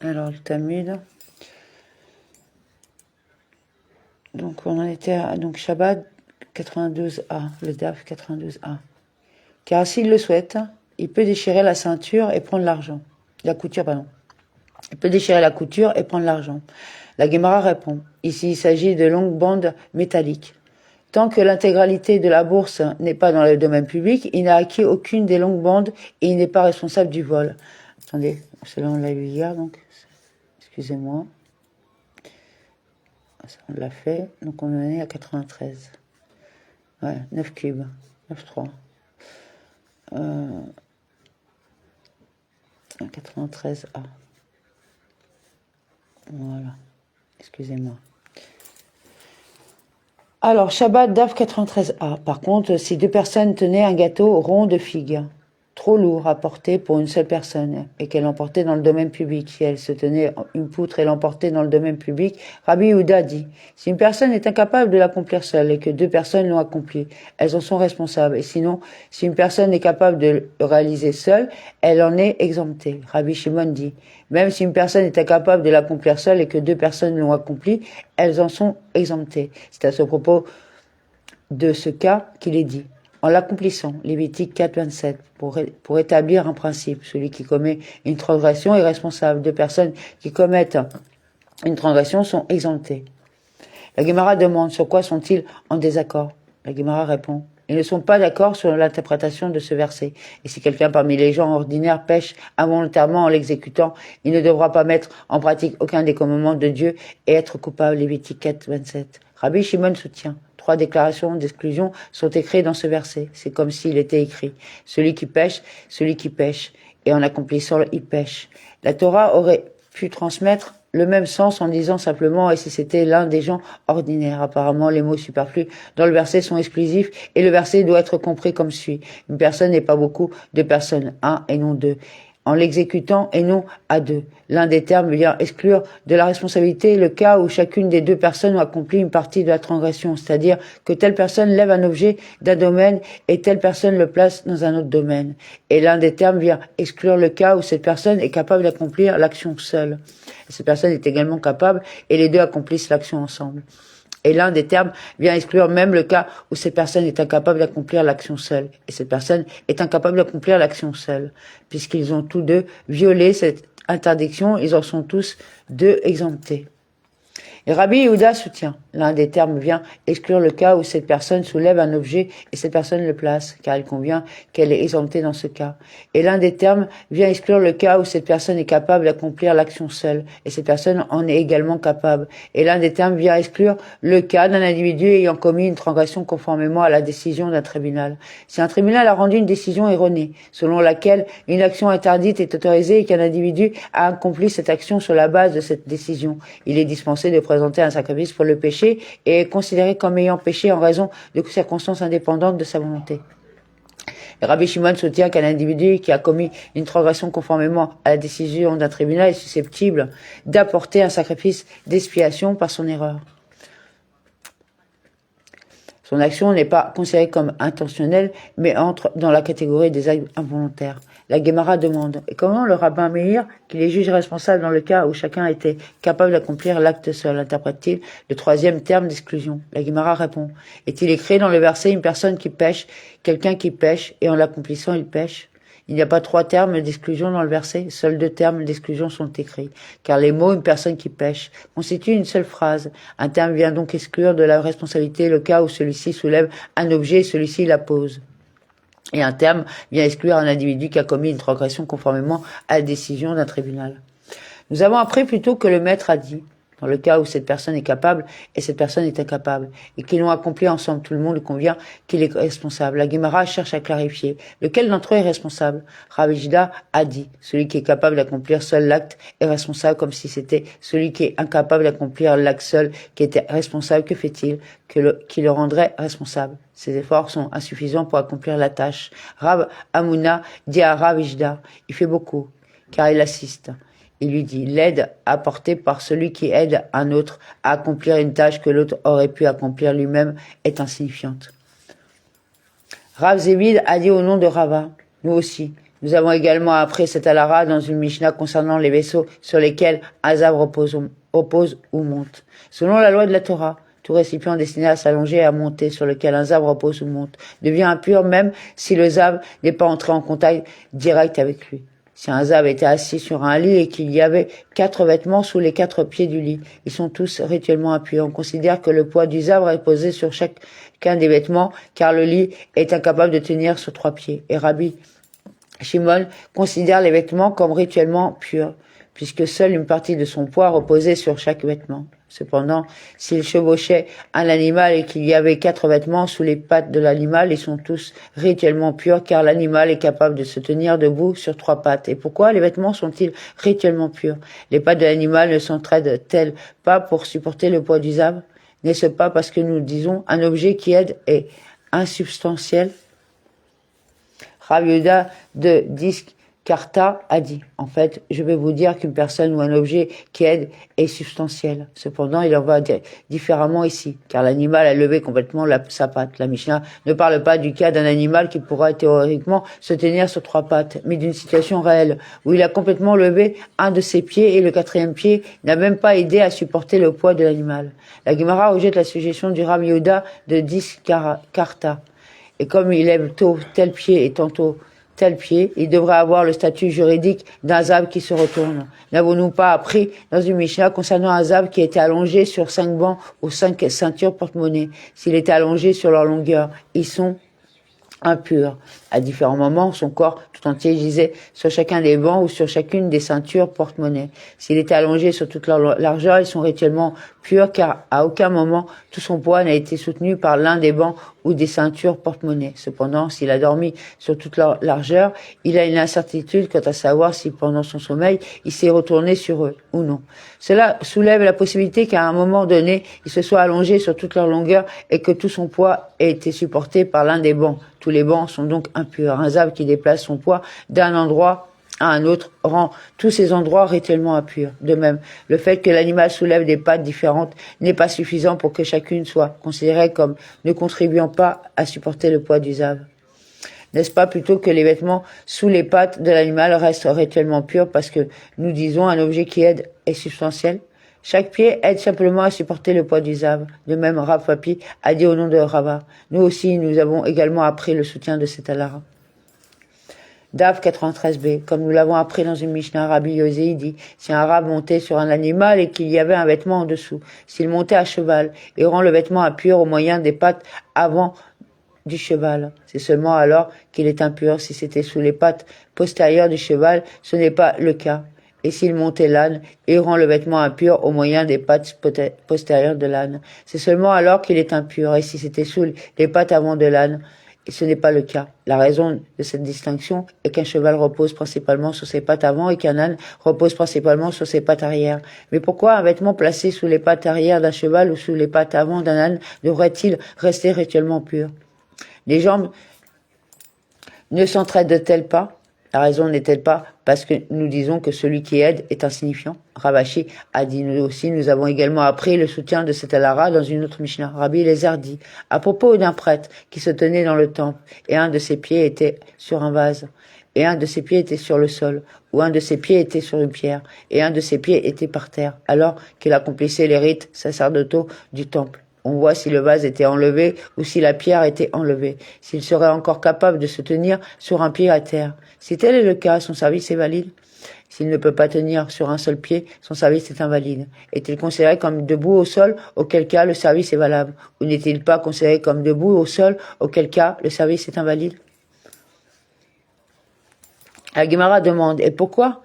Alors, le Talmud. Donc, on en était à donc, Shabbat 92a, le DAF 92a. Car s'il le souhaite, il peut déchirer la ceinture et prendre l'argent. La couture, pardon. Il peut déchirer la couture et prendre l'argent. La Gemara répond. Ici, il s'agit de longues bandes métalliques. Tant que l'intégralité de la bourse n'est pas dans le domaine public, il n'a acquis aucune des longues bandes et il n'est pas responsable du vol. Attendez, cela on l'a eu hier, donc excusez-moi. Ça, on l'a fait, donc on en est à 93. Ouais, 9 cubes, 9,3. 93A. Voilà, excusez-moi. Alors, Shabbat DAF 93A. Par contre, si deux personnes tenaient un gâteau rond de figues, trop lourd à porter pour une seule personne, et qu'elle l'emportait dans le domaine public, si elle se tenait une poutre et l'emportait dans le domaine public, Rabbi Yehuda dit, si une personne est incapable de l'accomplir seule et que deux personnes l'ont accompli, elles en sont responsables. Et sinon, si une personne est capable de le réaliser seule, elle en est exemptée. Rabbi Shimon dit, même si une personne est incapable de l'accomplir seule et que deux personnes l'ont accompli, elles en sont exemptées. C'est à ce propos de ce cas qu'il est dit. En l'accomplissant, Lévitique 4.27, pour établir un principe, celui qui commet une transgression est responsable. Deux personnes qui commettent une transgression sont exemptées. La Gemara demande sur quoi sont-ils en désaccord. La Gemara répond, ils ne sont pas d'accord sur l'interprétation de ce verset. Et si quelqu'un parmi les gens ordinaires pêche involontairement en l'exécutant, il ne devra pas mettre en pratique aucun des commandements de Dieu et être coupable. Lévitique 4.27. Rabbi Shimon soutient. 3 déclarations d'exclusion sont écrites dans ce verset. C'est comme s'il était écrit. Celui qui pêche, et en accomplissant, il pêche. La Torah aurait pu transmettre le même sens en disant simplement « et si c'était l'un des gens ordinaires ». Apparemment, les mots superflus dans le verset sont exclusifs et le verset doit être compris comme suit. Une personne n'est pas beaucoup, deux personnes, un et non deux. En l'exécutant et non à deux. L'un des termes vient exclure de la responsabilité le cas où chacune des deux personnes a accompli une partie de la transgression, c'est-à-dire que telle personne lève un objet d'un domaine et telle personne le place dans un autre domaine. Et l'un des termes vient exclure le cas où cette personne est capable d'accomplir l'action seule. Et cette personne est également capable et les deux accomplissent l'action ensemble. Et l'un des termes vient exclure même le cas où cette personne est incapable d'accomplir l'action seule. Et cette personne est incapable d'accomplir l'action seule. Puisqu'ils ont tous deux violé cette interdiction, ils en sont tous deux exemptés. Et Rabbi Yehuda soutient. L'un des termes vient exclure le cas où cette personne soulève un objet et cette personne le place, car il convient qu'elle est exemptée dans ce cas. Et l'un des termes vient exclure le cas où cette personne est capable d'accomplir l'action seule, et cette personne en est également capable. Et l'un des termes vient exclure le cas d'un individu ayant commis une transgression conformément à la décision d'un tribunal. Si un tribunal a rendu une décision erronée, selon laquelle une action interdite est autorisée et qu'un individu a accompli cette action sur la base de cette décision, il est dispensé de présenter un sacrifice pour le péché et est considéré comme ayant péché en raison de circonstances indépendantes de sa volonté. Rabbi Shimon soutient qu'un individu qui a commis une transgression conformément à la décision d'un tribunal est susceptible d'apporter un sacrifice d'expiation par son erreur. Son action n'est pas considérée comme intentionnelle, mais entre dans la catégorie des actes involontaires. La Gemara demande, et comment le rabbin Meir, qui les juge responsables dans le cas où chacun était capable d'accomplir l'acte seul, interprète-t-il le troisième terme d'exclusion? La Gemara répond, est-il écrit dans le verset une personne qui pêche, quelqu'un qui pêche, et en l'accomplissant il pêche? Il n'y a pas 3 termes d'exclusion dans le verset, seuls 2 termes d'exclusion sont écrits, car les mots « une personne qui pêche » constituent une seule phrase. Un terme vient donc exclure de la responsabilité le cas où celui-ci soulève un objet et celui-ci la pose. Et un terme vient exclure un individu qui a commis une transgression conformément à la décision d'un tribunal. Nous avons appris plutôt que le maître a dit, dans le cas où cette personne est capable et cette personne est incapable, et qu'ils l'ont accompli ensemble, tout le monde convient qu'il est responsable. La Gemara cherche à clarifier. Lequel d'entre eux est responsable? Rabbi Yehuda a dit, celui qui est capable d'accomplir seul l'acte est responsable, comme si c'était celui qui est incapable d'accomplir l'acte seul qui était responsable. Que fait-il? Qui le rendrait responsable? Ses efforts sont insuffisants pour accomplir la tâche. Rab Amouna dit à Rabbi Yehuda, il fait beaucoup, car il assiste. Il lui dit, l'aide apportée par celui qui aide un autre à accomplir une tâche que l'autre aurait pu accomplir lui-même est insignifiante. Rav Zébid a dit au nom de Rava, nous aussi, Nous avons également appris cette halara dans une Mishnah concernant les vaisseaux sur lesquels un zav repose ou monte. Selon la loi de la Torah, tout récipient destiné à s'allonger et à monter sur lequel un zav repose ou monte devient impur même si le zav n'est pas entré en contact direct avec lui. Si un zav était assis sur un lit et qu'il y avait 4 vêtements sous les 4 pieds du lit, ils sont tous rituellement impurs. On considère que le poids du zav repose sur chacun des vêtements car le lit est incapable de tenir sur 3 pieds. Et Rabbi Shimon considère les vêtements comme rituellement purs, puisque seule une partie de son poids reposait sur chaque vêtement. Cependant, s'il chevauchait un animal et qu'il y avait 4 vêtements sous les pattes de l'animal, ils sont tous rituellement purs, car l'animal est capable de se tenir debout sur 3 pattes. Et pourquoi les vêtements sont-ils rituellement purs? Les pattes de l'animal ne s'entraident-elles pas pour supporter le poids du zav? N'est-ce pas parce que nous disons un objet qui aide est insubstantiel? Rav Yehuda de Diskarta a dit, en fait, je vais vous dire qu'une personne ou un objet qui aide est substantiel. Cependant, il en va différemment ici, car l'animal a levé complètement sa patte. La Mishnah ne parle pas du cas d'un animal qui pourra théoriquement se tenir sur 3 pattes, mais d'une situation réelle, où il a complètement levé un de ses pieds et le 4e pied n'a même pas aidé à supporter le poids de l'animal. La Gemara rejette la suggestion du Rav Yehuda de Diskarta. Et comme il lève tôt tel pied et tantôt tel pied, il devrait avoir le statut juridique d'un zav qui se retourne. N'avons-nous pas appris dans une Mishnah concernant un zav qui était allongé sur 5 bancs ou 5 ceintures porte-monnaie? S'il était allongé sur leur longueur, ils sont impurs. À différents moments, son corps tout entier gisait sur chacun des bancs ou sur chacune des ceintures porte-monnaie. S'il était allongé sur toute leur largeur, ils sont rituellement purs car à aucun moment tout son poids n'a été soutenu par l'un des bancs ou des ceintures porte-monnaie. Cependant, s'il a dormi sur toute leur largeur, il a une incertitude quant à savoir si pendant son sommeil, il s'est retourné sur eux ou non. Cela soulève la possibilité qu'à un moment donné, il se soit allongé sur toute leur longueur et que tout son poids ait été supporté par l'un des bancs. Tous les bancs sont donc impurs. Un zav qui déplace son poids d'un endroit à un autre rend tous ces endroits rituellement impurs. De même, le fait que l'animal soulève des pattes différentes n'est pas suffisant pour que chacune soit considérée comme ne contribuant pas à supporter le poids du zav. N'est-ce pas plutôt que les vêtements sous les pattes de l'animal restent rituellement purs parce que nous disons un objet qui aide est substantiel? Chaque pied aide simplement à supporter le poids du zav. De même, Rav Papi a dit au nom de Rava. Nous aussi, nous avons également appris le soutien de cet halara. Daf 93b, comme nous l'avons appris dans une Mishnah, Rabbi Yosei dit, si un rab montait sur un animal et qu'il y avait un vêtement en dessous, s'il montait à cheval et rend le vêtement impur au moyen des pattes avant du cheval, c'est seulement alors qu'il est impur. Si c'était sous les pattes postérieures du cheval, ce n'est pas le cas. Et s'il montait l'âne, il rend le vêtement impur au moyen des pattes postérieures de l'âne. C'est seulement alors qu'il est impur. Et si c'était sous les pattes avant de l'âne, ce n'est pas le cas. La raison de cette distinction est qu'un cheval repose principalement sur ses pattes avant et qu'un âne repose principalement sur ses pattes arrière. Mais pourquoi un vêtement placé sous les pattes arrière d'un cheval ou sous les pattes avant d'un âne devrait-il rester rituellement pur? Les jambes ne s'entraident-elles pas? La raison n'est-elle pas parce que nous disons que celui qui aide est insignifiant? Ravashi a dit, nous aussi, nous avons également appris le soutien de cet halara dans une autre Mishnah. Rabbi Eliezer dit, à propos d'un prêtre qui se tenait dans le temple, et un de ses pieds était sur un vase, et un de ses pieds était sur le sol, ou un de ses pieds était sur une pierre, et un de ses pieds était par terre, alors qu'il accomplissait les rites sacerdotaux du temple. On voit si le vase était enlevé ou si la pierre était enlevée, s'il serait encore capable de se tenir sur un pied à terre. Si tel est le cas, son service est valide. S'il ne peut pas tenir sur un seul pied, son service est invalide. Est-il considéré comme debout au sol, auquel cas le service est valable? Ou n'est-il pas considéré comme debout au sol, auquel cas le service est invalide? La Gemara demande, et pourquoi?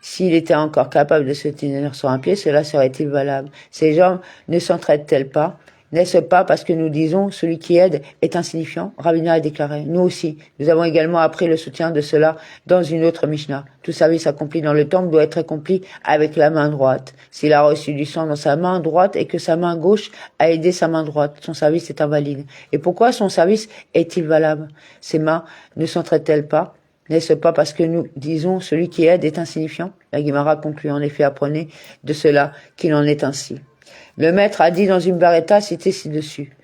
S'il était encore capable de se tenir sur un pied, cela serait-il valable? Ses jambes ne s'entraident-elles pas? N'est-ce pas parce que nous disons celui qui aide est insignifiant? Ravina a déclaré. Nous aussi, nous avons également appris le soutien de cela dans une autre Mishnah. Tout service accompli dans le temple doit être accompli avec la main droite. S'il a reçu du sang dans sa main droite et que sa main gauche a aidé sa main droite, son service est invalide. Et pourquoi son service est-il valable? Ses mains ne s'entraident-elles pas? N'est-ce pas parce que nous disons celui qui aide est insignifiant? La Gemara conclut en effet, apprenez de cela qu'il en est ainsi. Le maître a dit dans une barretta citée ci-dessus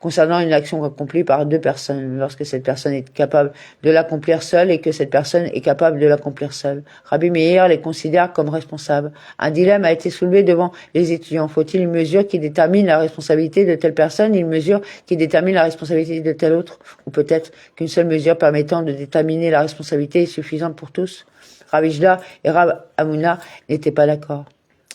concernant une action accomplie par deux personnes, lorsque cette personne est capable de l'accomplir seule et que cette personne est capable de l'accomplir seule. Rabbi Meir les considère comme responsables. Un dilemme a été soulevé devant les étudiants. Faut-il une mesure qui détermine la responsabilité de telle personne et une mesure qui détermine la responsabilité de telle autre? Ou peut-être qu'une seule mesure permettant de déterminer la responsabilité est suffisante pour tous? Rabbi Jda et Rabbi Hamuna n'étaient pas d'accord.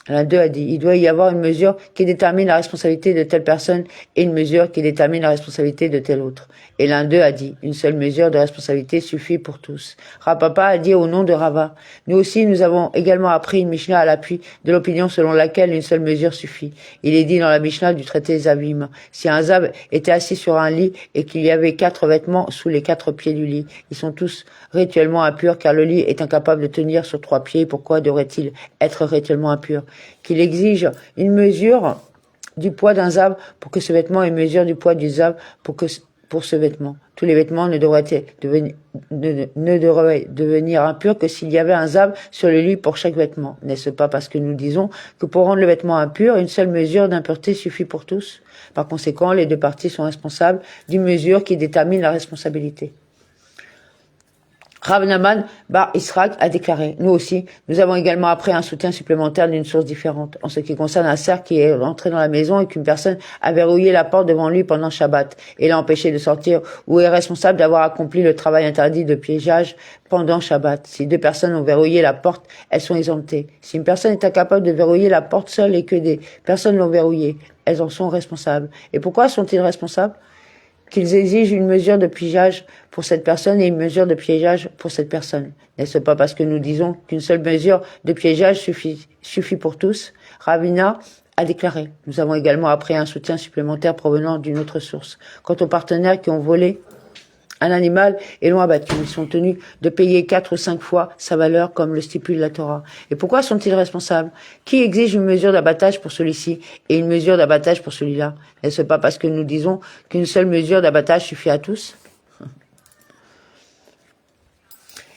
L'un d'eux a dit, il doit y avoir une mesure qui détermine la responsabilité de telle personne et une mesure qui détermine la responsabilité de telle autre. Et l'un d'eux a dit, une seule mesure de responsabilité suffit pour tous. Rav Papa a dit au nom de Rava, nous aussi nous avons également appris une Mishnah à l'appui de l'opinion selon laquelle une seule mesure suffit. Il est dit dans la Mishnah du traité Zavim, si un Zav était assis sur un lit et qu'il y avait 4 vêtements sous les 4 pieds du lit, ils sont tous rituellement impurs car le lit est incapable de tenir sur 3 pieds. Pourquoi devrait-il être rituellement impur? Qu'il exige une mesure du poids d'un zav pour que ce vêtement ait une mesure du poids du zav pour ce vêtement. Tous les vêtements ne devraient devenir impurs que s'il y avait un zav sur le lit pour chaque vêtement. N'est-ce pas parce que nous disons que pour rendre le vêtement impur, une seule mesure d'impureté suffit pour tous? Par conséquent, les deux parties sont responsables d'une mesure qui détermine la responsabilité. Rav Naaman bar Israq a déclaré, nous aussi, nous avons également appris un soutien supplémentaire d'une source différente. En ce qui concerne un cerf qui est rentré dans la maison et qu'une personne a verrouillé la porte devant lui pendant Shabbat et l'a empêché de sortir, ou est responsable d'avoir accompli le travail interdit de piégeage pendant Shabbat. Si 2 personnes ont verrouillé la porte, elles sont exemptées. Si une personne est incapable de verrouiller la porte seule et que des personnes l'ont verrouillée, elles en sont responsables. Et pourquoi sont-ils responsables? Qu'ils exigent une mesure de piégeage pour cette personne et une mesure de piégeage pour cette personne. N'est-ce pas parce que nous disons qu'une seule mesure de piégeage suffit pour tous? Ravina a déclaré, nous avons également appris un soutien supplémentaire provenant d'une autre source. Quant aux partenaires qui ont volé un animal et l'ont abattu, ils sont tenus de payer 4 ou 5 fois sa valeur comme le stipule la Torah. Et pourquoi sont-ils responsables? Qui exige une mesure d'abattage pour celui-ci et une mesure d'abattage pour celui-là? N'est-ce pas parce que nous disons qu'une seule mesure d'abattage suffit à tous?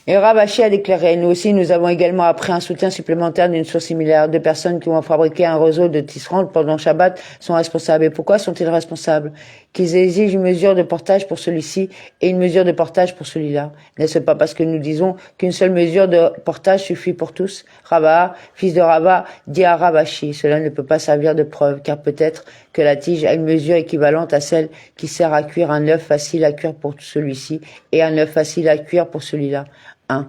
Et Rav Ashi a déclaré, nous aussi nous avons également appris un soutien supplémentaire d'une source similaire. 2 personnes qui ont fabriqué un réseau de tisserands pendant Shabbat sont responsables. Et pourquoi sont-ils responsables? Qu'ils exigent une mesure de portage pour celui-ci et une mesure de portage pour celui-là. N'est-ce pas parce que nous disons qu'une seule mesure de portage suffit pour tous? Rava, fils de Rava, dit à Rav Ashi, cela ne peut pas servir de preuve, car peut-être que la tige a une mesure équivalente à celle qui sert à cuire un œuf facile à cuire pour celui-ci et un œuf facile à cuire pour celui-là. 1.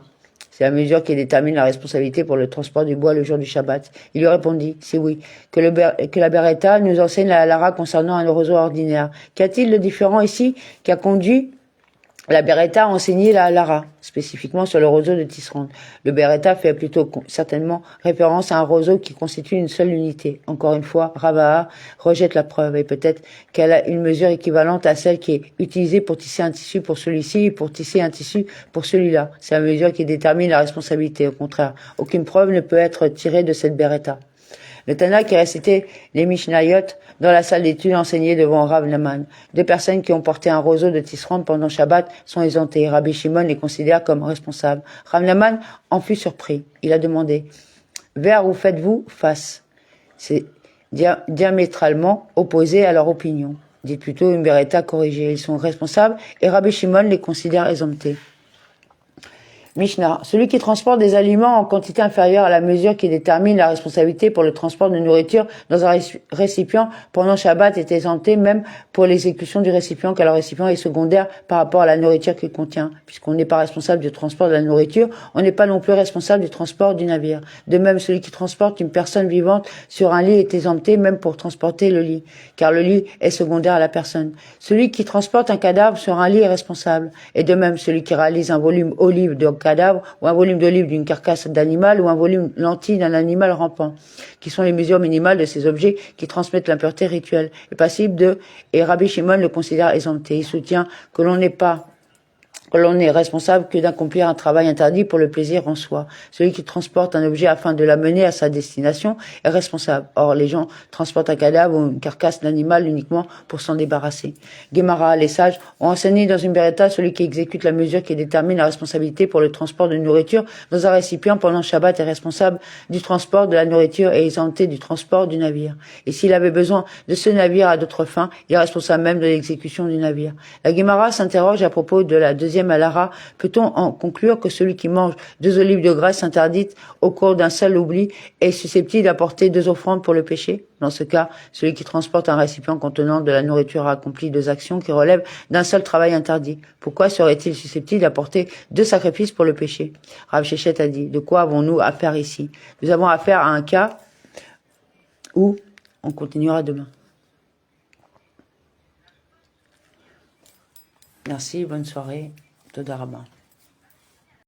C'est la mesure qui détermine la responsabilité pour le transport du bois le jour du Shabbat. Il lui répondit, c'est oui, que la Beretta nous enseigne la Lara concernant un roseau ordinaire. Qu'y a-t-il de différent ici qui a conduit la Beretta a enseigné la Lara, spécifiquement sur le roseau de tisserand. Le Beretta fait plutôt certainement référence à un roseau qui constitue une seule unité. Encore une fois, Ravaha rejette la preuve et peut-être qu'elle a une mesure équivalente à celle qui est utilisée pour tisser un tissu pour celui-ci et pour tisser un tissu pour celui-là. C'est la mesure qui détermine la responsabilité. Au contraire, aucune preuve ne peut être tirée de cette Beretta. Le Tana qui récitait les Mishnayot dans la salle d'études enseignée devant Rav Naaman. 2 personnes qui ont porté un roseau de tisserand pendant Shabbat sont exemptées. Rabbi Shimon les considère comme responsables. Rav Naaman en fut surpris. Il a demandé, vers où faites-vous face? C'est diamétralement opposé à leur opinion. Dites plutôt une beretta corrigée. Ils sont responsables et Rabbi Shimon les considère exemptés. Mishnah, celui qui transporte des aliments en quantité inférieure à la mesure qui détermine la responsabilité pour le transport de nourriture dans un récipient pendant Shabbat est exempté même pour l'exécution du récipient car le récipient est secondaire par rapport à la nourriture qu'il contient. Puisqu'on n'est pas responsable du transport de la nourriture, on n'est pas non plus responsable du transport du navire. De même, celui qui transporte une personne vivante sur un lit est exempté même pour transporter le lit, car le lit est secondaire à la personne. Celui qui transporte un cadavre sur un lit est responsable. Et de même, celui qui réalise un volume olive de cadavre, ou un volume d'olive d'une carcasse d'animal, ou un volume lentille d'un animal rampant, qui sont les mesures minimales de ces objets qui transmettent l'impureté rituelle, est passible de, et Rabbi Shimon le considère exempté. Il soutient que l'on n'est pas que l'on n'est responsable que d'accomplir un travail interdit pour le plaisir en soi. Celui qui transporte un objet afin de l'amener à sa destination est responsable. Or, les gens transportent un cadavre ou une carcasse d'animal uniquement pour s'en débarrasser. Guémara, les sages, ont enseigné dans une Beretta celui qui exécute la mesure qui détermine la responsabilité pour le transport de nourriture dans un récipient pendant Shabbat est responsable du transport de la nourriture et exempté du transport du navire. Et s'il avait besoin de ce navire à d'autres fins, il est responsable même de l'exécution du navire. La Guémara s'interroge à propos de la deuxième alara. Peut-on en conclure que celui qui mange 2 olives de graisse interdites au cours d'un seul oubli est susceptible d'apporter 2 offrandes pour le péché? Dans ce cas, celui qui transporte un récipient contenant de la nourriture a accompli 2 actions qui relèvent d'un seul travail interdit. Pourquoi serait-il susceptible d'apporter 2 sacrifices pour le péché? Rav Shechet a dit, de quoi avons-nous affaire ici? Nous avons affaire à un cas où on continuera demain. Merci, bonne soirée. Toda Rabba.